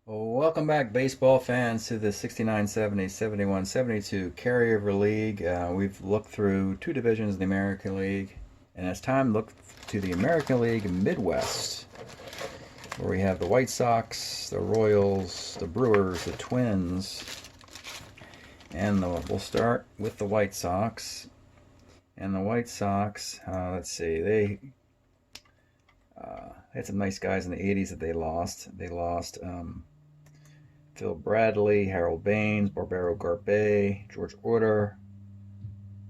Welcome back, baseball fans, to the 69, 70, 71, 72 Carryover League. We've looked through two divisions of the American League, and it's time to look to the American League Midwest, where we have the White Sox, the Royals, the Brewers, the Twins, and we'll start with the White Sox. And the White Sox, let's see, they had some nice guys in the 80s that they lost. They lost Phil Bradley, Harold Baines, Barbaro Garbe, George Order,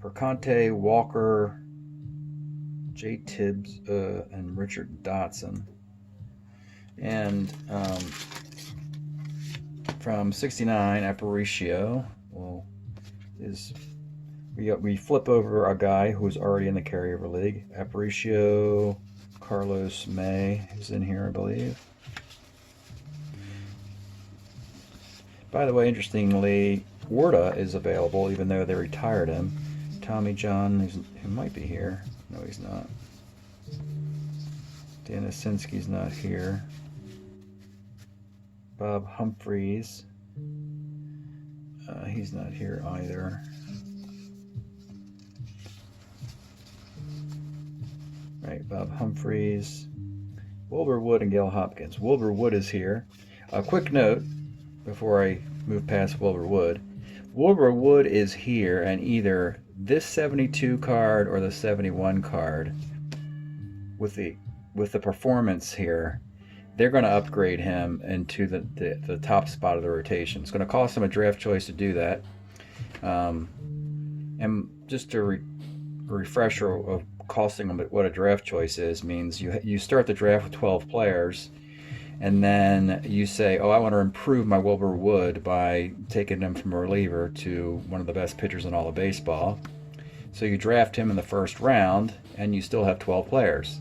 Perconte, Walker, Jay Tibbs, and Richard Dotson. And from 69, Aparicio we flip over a guy who's already in the Carryover League. Aparicio, Carlos May is in here, I believe. By the way, interestingly, Warda is available, even though they retired him. Tommy John, who might be here. No, he's not. Dan Asinski's not here. Bob Humphreys. He's not here either. Right, Bob Humphreys. Wilbur Wood and Gail Hopkins. Wilbur Wood is here. A quick note before I move past Wilbur Wood. Wilbur Wood is here, and either this 72 card or the 71 card with the performance here, they're going to upgrade him into the top spot of the rotation. It's going to cost him a draft choice to do that. And just a refresher of costing them what a draft choice is means you start the draft with 12 players, and then you say, oh, I want to improve my Wilbur Wood by taking him from a reliever to one of the best pitchers in all of baseball. So you draft him in the first round, and you still have 12 players.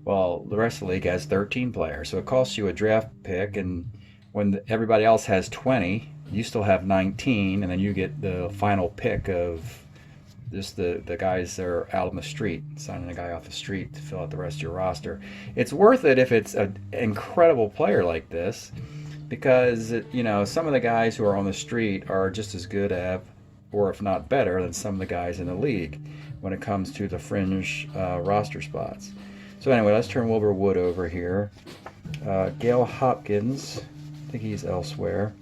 Well, the rest of the league has 13 players, so it costs you a draft pick, and when everybody else has 20, you still have 19, and then you get the final pick of just the guys that are out on the street, signing a guy off the street to fill out the rest of your roster. It's worth it if it's an incredible player like this, because some of the guys who are on the street are just as good at, or if not better, than some of the guys in the league when it comes to the fringe roster spots. So anyway, let's turn Wilbur Wood over here. Gail Hopkins, I think he's elsewhere,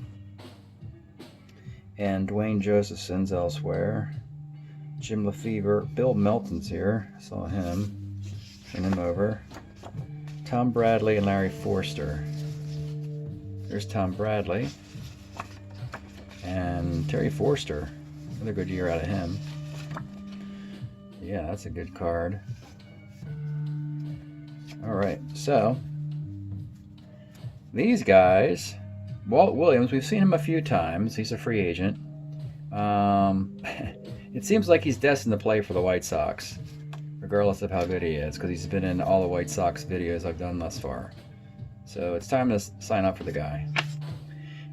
and Dwayne Josephson's elsewhere. Jim Lefevre, Bill Melton's here. I saw him. Turn him over. Tom Bradley and Larry Forster. There's Tom Bradley. And Terry Forster. Another good year out of him. Yeah, that's a good card. Alright, so these guys, Walt Williams, we've seen him a few times. He's a free agent. It seems like he's destined to play for the White Sox, regardless of how good he is, because he's been in all the White Sox videos I've done thus far. So it's time to sign up for the guy.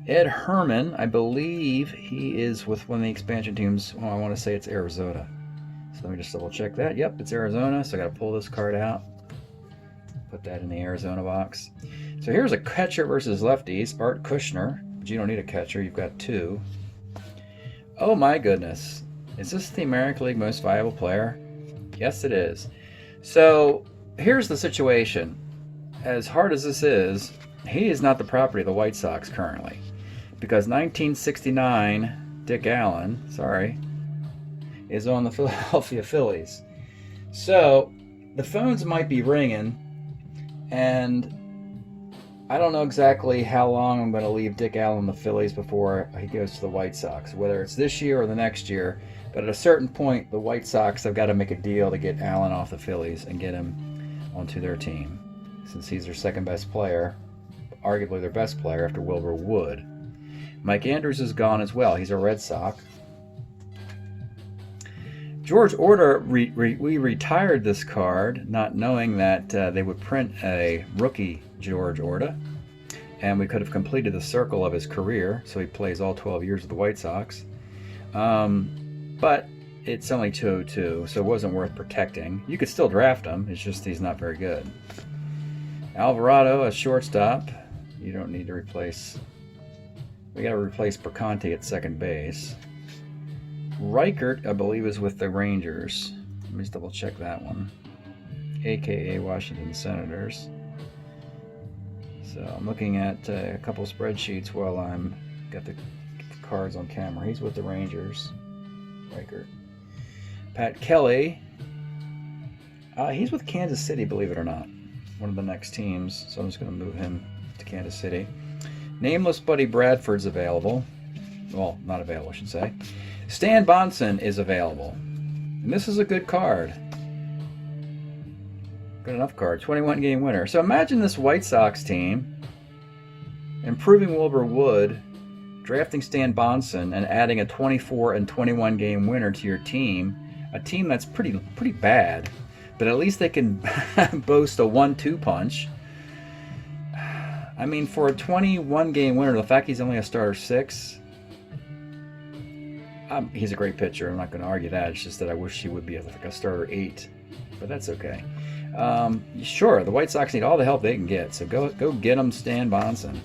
Ed Herman, I believe he is with one of the expansion teams. Oh, I want to say it's Arizona. So let me just double check that. Yep, it's Arizona, so I got to pull this card out. Put that in the Arizona box. So here's a catcher versus lefties, Art Kushner. But you don't need a catcher, you've got two. Oh my goodness. Is this the American League most valuable player? Yes, it is. So here's the situation. As hard as this is, he is not the property of the White Sox currently, because 1969 Dick Allen, is on the Philadelphia Phillies. So the phones might be ringing, and I don't know exactly how long I'm going to leave Dick Allen in the Phillies before he goes to the White Sox, whether it's this year or the next year. But at a certain point, the White Sox have got to make a deal to get Allen off the Phillies and get him onto their team, since he's their second best player, arguably their best player after Wilbur Wood. Mike Andrews is gone as well. He's a Red Sox. George Order, we retired this card not knowing that they would print a rookie George Order, and we could have completed the circle of his career, so he plays all 12 years with the White Sox. But it's only 202, so it wasn't worth protecting. You could still draft him, it's just he's not very good. Alvarado, a shortstop. You don't need to replace. We got to replace Berconti at second base. Reichert, I believe, is with the Rangers. Let me just double check that one. AKA Washington Senators. So I'm looking at a couple spreadsheets while I'm got the cards on camera. He's with the Rangers. Reichert. Pat Kelly. He's with Kansas City, believe it or not. One of the next teams. So I'm just going to move him to Kansas City. Nameless Buddy Bradford's available. Well, not available, I should say. Stan Bonson is available. And this is a good card. Good enough card. 21 game winner. So imagine this White Sox team improving Wilbur Wood, drafting Stan Bonson, and adding a 24 and 21 game winner to your team. A team that's pretty bad, but at least they can boast a 1-2 punch. I mean, for a 21 game winner, the fact he's only a starter 6, he's a great pitcher. I'm not going to argue that. It's just that I wish he would be like a starter 8, but that's okay. Sure, the White Sox need all the help they can get, so go get them, Stan Bonson.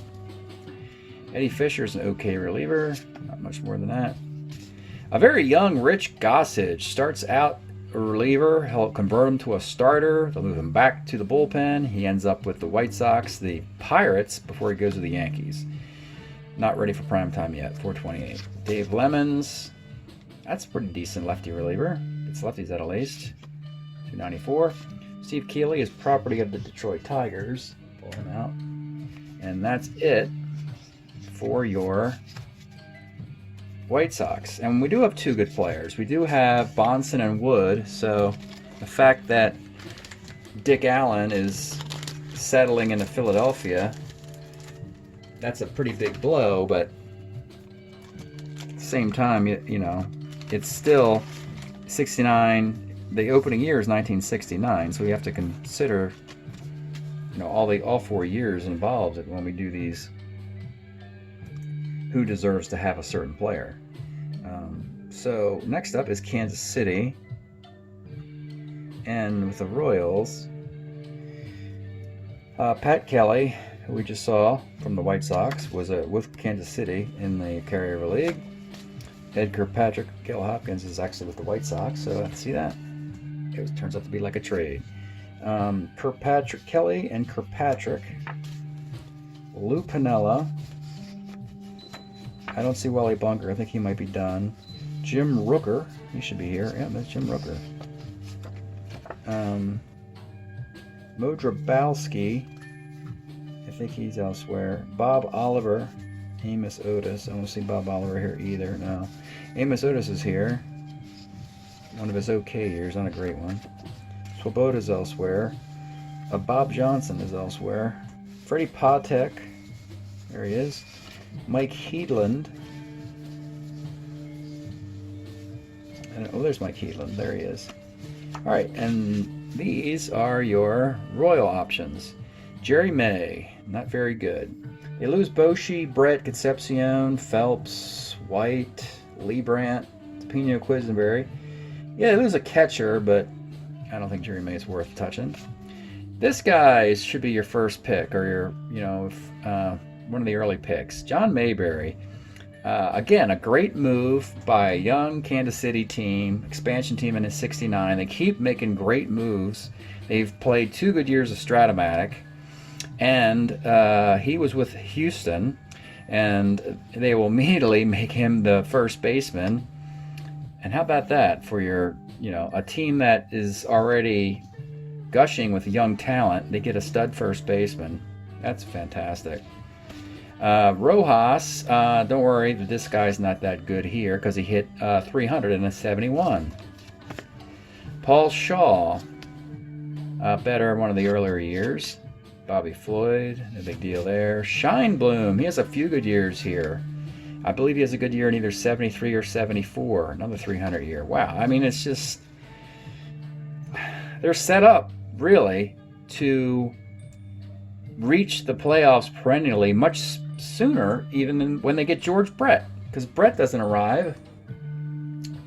Eddie Fisher's an okay reliever, not much more than that. A very young Rich Gossage starts out a reliever. He'll convert him to a starter. They'll move him back to the bullpen. He ends up with the White Sox, the Pirates, before he goes to the Yankees. Not ready for prime time yet, 428. Dave Lemons, that's a pretty decent lefty reliever. It's lefties at least. 294. Steve Keeley is property of the Detroit Tigers. Pull him out. And that's it for your White Sox. And we do have 2 good players. We do have Bonson and Wood, so the fact that Dick Allen is settling into Philadelphia, that's a pretty big blow, but at the same time, you know, it's still 69. The opening year is 1969, so we have to consider, you know, all 4 years involved when we do these. Who deserves to have a certain player? So next up is Kansas City, and with the Royals, Pat Kelly, who we just saw from the White Sox, was with Kansas City in the Carryover League. Ed Kirkpatrick, Gil Hopkins is actually with the White Sox, so see that? It turns out to be like a trade. Kirkpatrick, Kelly and Kirkpatrick. Lou Piniella. I don't see Wally Bunker. I think he might be done. Jim Rooker. He should be here. Yeah, that's Jim Rooker. Mo Drabowski. I think he's elsewhere. Bob Oliver. Amos Otis. I don't see Bob Oliver here either. No. Amos Otis is here. One of his okay years, not a great one. Swoboda's elsewhere. Bob Johnson is elsewhere. Freddie Patek. There he is. Mike Heedland. There's Mike Heedland. There he is. All right, and these are your Royal options. Jerry May, not very good. They lose Boshi, Brett, Concepcion, Phelps, White, Lee Brandt, Pino Quisenberry. Yeah, they lose a catcher, but I don't think Jerry May is worth touching. This guy should be your first pick, or your, one of the early picks. John Mayberry. Again, a great move by a young Kansas City team, expansion team in '69. They keep making great moves. They've played 2 good years of Strat-O-Matic, and he was with Houston, and they will immediately make him the first baseman. And how about that for your, a team that is already gushing with young talent? They get a stud first baseman. That's fantastic. Rojas, don't worry, this guy's not that good here because he hit 300 in a 71. Paul Shaw, better in one of the earlier years. Bobby Floyd, no big deal there. Shine Bloom, he has a few good years here. I believe he has a good year in either 73 or 74, another 300 year. Wow, I mean, it's just, they're set up, really, to reach the playoffs perennially much sooner even than when they get George Brett, because Brett doesn't arrive,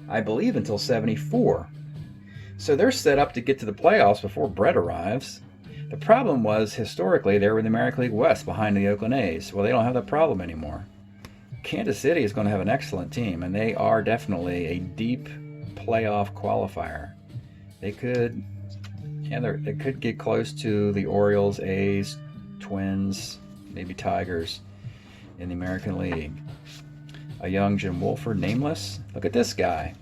I believe, until 74. So they're set up to get to the playoffs before Brett arrives. The problem was, historically, they were in the American League West behind the Oakland A's. Well, they don't have that problem anymore. Kansas City is going to have an excellent team, and they are definitely a deep playoff qualifier. They could, they could get close to the Orioles, A's, Twins, maybe Tigers in the American League. A young Jim Wolford, nameless. Look at this guy.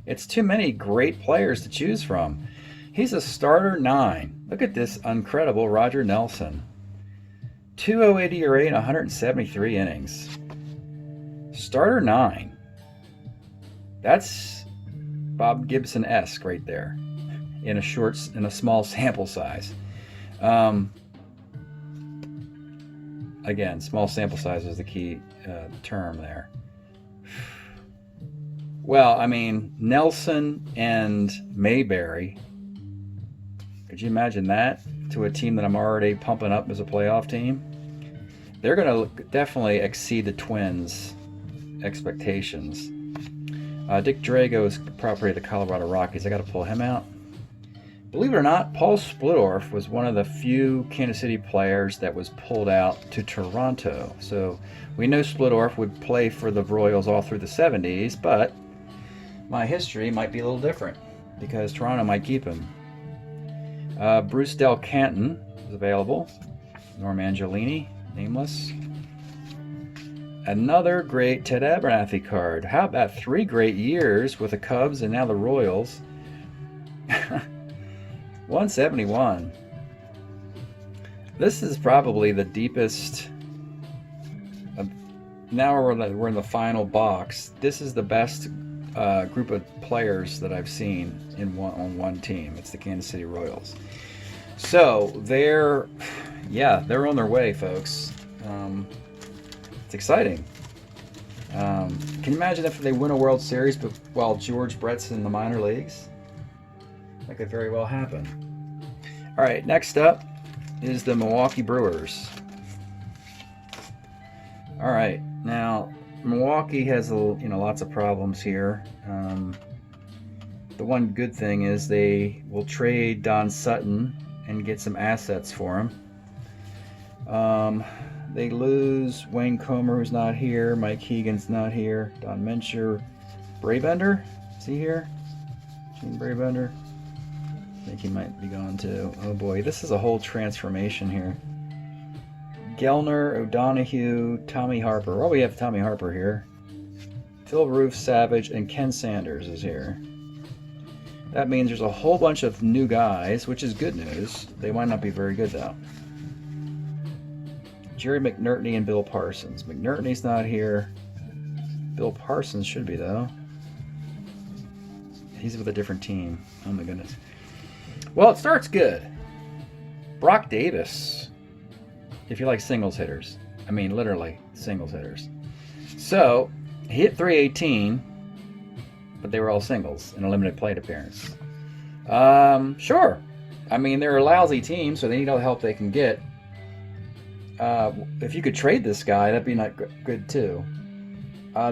It's too many great players to choose from. He's a starter 9. Look at this incredible Roger Nelson. 208 ERA in 173 innings. Starter 9. That's Bob Gibson-esque right there in a small sample size. Again, small sample size is the key term there. Well, I mean, Nelson and Mayberry. Could you imagine that to a team that I'm already pumping up as a playoff team? They're going to definitely exceed the Twins' expectations. Dick Drago is property of the Colorado Rockies. I got to pull him out. Believe it or not, Paul Splittorff was one of the few Kansas City players that was pulled out to Toronto. So we know Splittorff would play for the Royals all through the 70s, but my history might be a little different because Toronto might keep him. Bruce Del Canton is available. Norm Angelini, nameless. Another great Ted Abernathy card. How about 3 great years with the Cubs and now the Royals? 171. This is probably the deepest. Now we're in the final box. This is the best group of players that I've seen on one team. It's the Kansas City Royals. So they're on their way, folks. It's exciting. Can you imagine if they win a World Series while George Brett's in the minor leagues? That could very well happen. All right, next up is the Milwaukee Brewers. All right, now Milwaukee has lots of problems here. The one good thing is they will trade Don Sutton and get some assets for him. They lose Wayne Comer, who's not here. Mike Hegan's not here. Don Mencher. Brabender? Is he here? Gene Brabender? I think he might be gone too. Oh boy, this is a whole transformation here. Gellner, O'Donohue, Tommy Harper. Well, we have Tommy Harper here. Phil Roof, Savage, and Ken Sanders is here. That means there's a whole bunch of new guys, which is good news. They might not be very good though. Jerry McNertney and Bill Parsons. McNertney's not here. Bill Parsons should be though. He's with a different team. Oh my goodness. Well, it starts good. Brock Davis. If you like singles hitters. I mean, literally singles hitters. So, he hit 318, but they were all singles in a limited plate appearance. Sure. I mean, they're a lousy team, so they need all the help they can get. If you could trade this guy, that'd be not good too.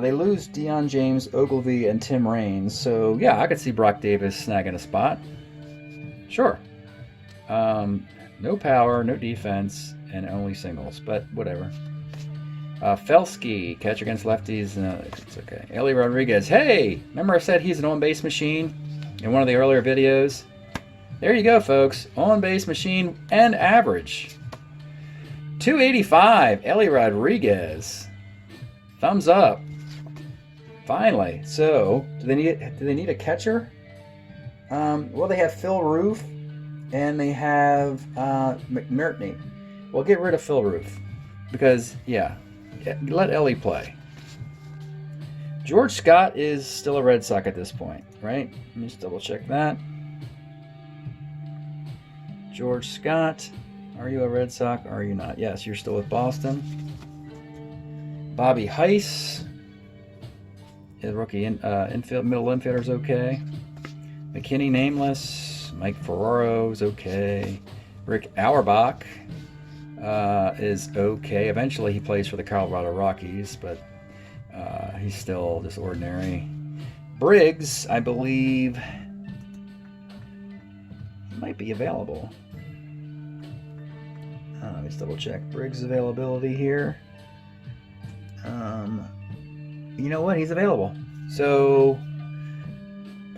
They lose Deion James, Ogilvy, and Tim Raines. So, yeah, I could see Brock Davis snagging a spot. Sure. No power, no defense, and only singles, but whatever. Felsky, catch against lefties. It's okay. Ellie Rodriguez. Hey! Remember I said he's an on-base machine in one of the earlier videos? There you go, folks. On-base machine and average. 285. Ellie Rodriguez. Thumbs up. Finally. So, do they need a catcher? Well, they have Phil Roof and they have McNertney. Well, get rid of Phil Roof because, yeah, let Ellie play. George Scott is still a Red Sox at this point, right? Let me just double check that. George Scott, are you a Red Sox? Are you not? Yes, you're still with Boston. Bobby Heiss, his rookie middle infielder's okay. McKinney, nameless. Mike Ferraro's okay. Rick Auerbach is okay. Eventually he plays for the Colorado Rockies, but he's still just ordinary. Briggs, I believe, might be available. Let's double check Briggs' availability here. You know what? He's available. So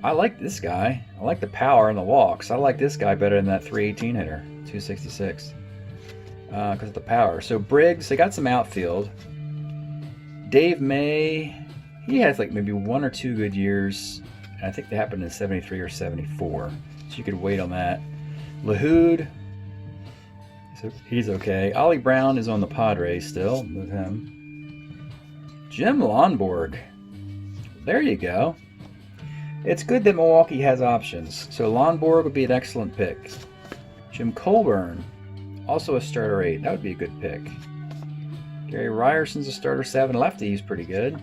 I like this guy. I like the power and the walks. I like this guy better than that 318 hitter, 266, because of the power. So Briggs, they got some outfield. Dave May, he has like maybe 1 or 2 good years. I think they happened in 73 or 74, so you could wait on that. Lahoud, he's okay. Ollie Brown is on the Padres still. Move him. Jim Lonborg. There you go. It's good that Milwaukee has options. So Lonborg would be an excellent pick. Jim Colburn, also a starter 8. That would be a good pick. Gary Ryerson's a starter 7. Lefty, he's pretty good.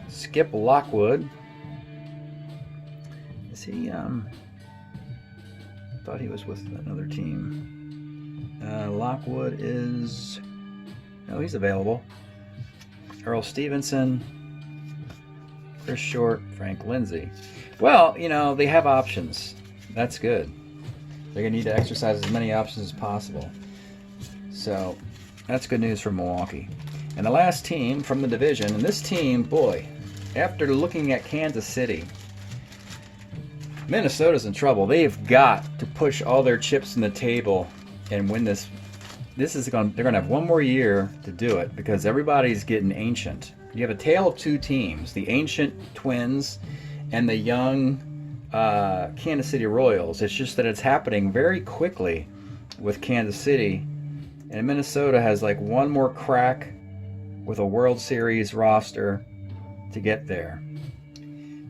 Skip Lockwood. Is he, thought he was with another team. Lockwood is, no, he's available. Earl Stevenson, Chris Short, Frank Lindsay. Well, you know, they have options. That's good. They're going to need to exercise as many options as possible. So, that's good news for Milwaukee. And the last team from the division, and this team, boy, after looking at Kansas City, Minnesota's in trouble. They've got to push all their chips in the table and win this. They're going to have one more year to do it because everybody's getting ancient. You have a tale of two teams, the ancient Twins and the young Kansas City Royals. It's just that it's happening very quickly with Kansas City. And Minnesota has like one more crack with a World Series roster to get there.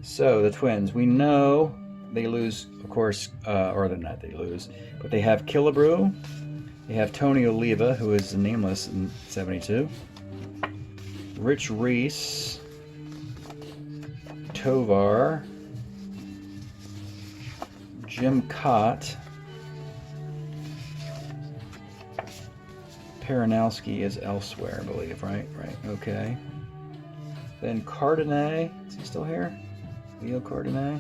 So the Twins, we know they lose, of course, or they're not they lose, but they have Killebrew. They have Tony Oliva, who is nameless in 72. Rich Reese. Tovar. Jim Cott. Peranowski is elsewhere, I believe, right? Right, okay. Then Cardenet. Is he still here? Leo Cardenet?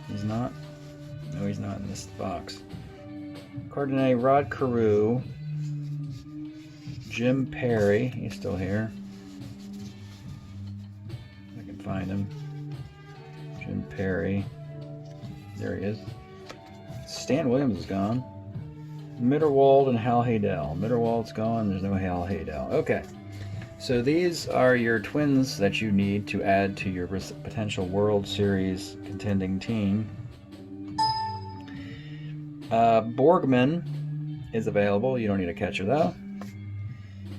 He's not? No, he's not in this box. Cardenet, Rod Carew, Jim Perry, he's still here. I can find him. Jim Perry. There he is. Stan Williams is gone. Mitterwald and Hal Haydel. Mitterwald's gone, there's no Hal Haydel. Okay. So these are your Twins that you need to add to your potential World Series contending team. Borgman is available. You don't need a catcher though.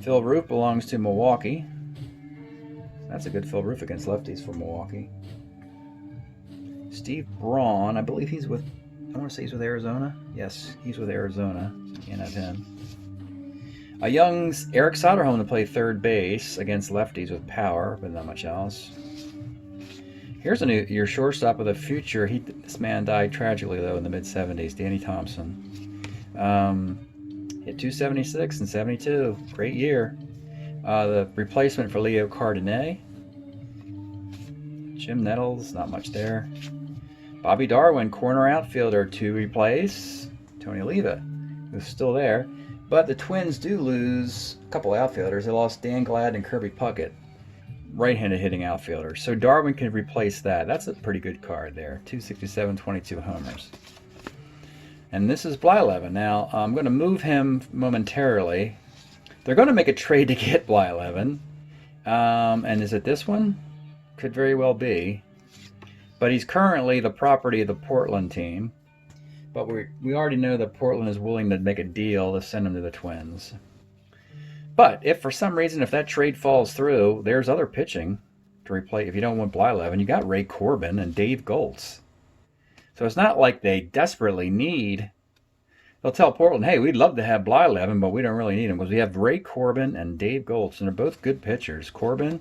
Phil Roof belongs to Milwaukee. That's a good Phil Roof against lefties for Milwaukee. Steve Braun, I believe he's with, I want to say he's with Arizona. Yes, he's with Arizona. Can't have him. A young Eric Soderholm to play third base against lefties with power, but not much else. Here's your shortstop of the future. This man died tragically, though, in the mid-70s. Danny Thompson. Hit 276 and 72. Great year. The replacement for Leo Cardenet. Jim Nettles, not much there. Bobby Darwin, corner outfielder to replace Tony Oliva, who's still there. But the Twins do lose a couple outfielders. They lost Dan Glad and Kirby Puckett, right-handed hitting outfielders. So Darwin can replace that. That's a pretty good card there. 267, 22 homers. And this is Blyleven. Now, I'm going to move him momentarily. They're going to make a trade to get Blyleven. And is it this one? Could very well be. But he's currently the property of the Portland team. But we already know that Portland is willing to make a deal to send him to the Twins. But if for some reason, if that trade falls through, there's other pitching to replace. If you don't want Blyleven, you got Ray Corbin and Dave Goltz. So it's not like they desperately need. They'll tell Portland, hey, we'd love to have Blyleven, but we don't really need him. Because we have Ray Corbin and Dave Goltz, and they're both good pitchers. Corbin,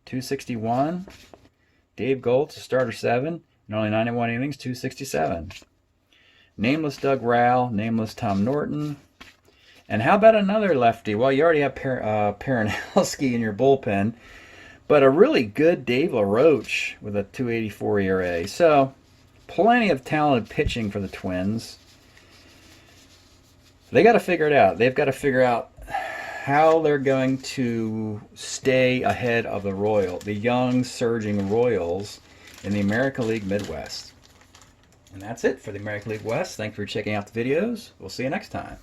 261. Dave Goltz, a starter 7, and only 91 innings, 267. Nameless Doug Rowell, nameless Tom Norton. And how about another lefty? Well, you already have Peranowski in your bullpen, but a really good Dave LaRoche with a 2.84 ERA. So, plenty of talented pitching for the Twins. They got to figure it out. They've got to figure out how they're going to stay ahead of the young, surging Royals in the American League Midwest. And that's it for the American League West. Thanks for checking out the videos. We'll see you next time.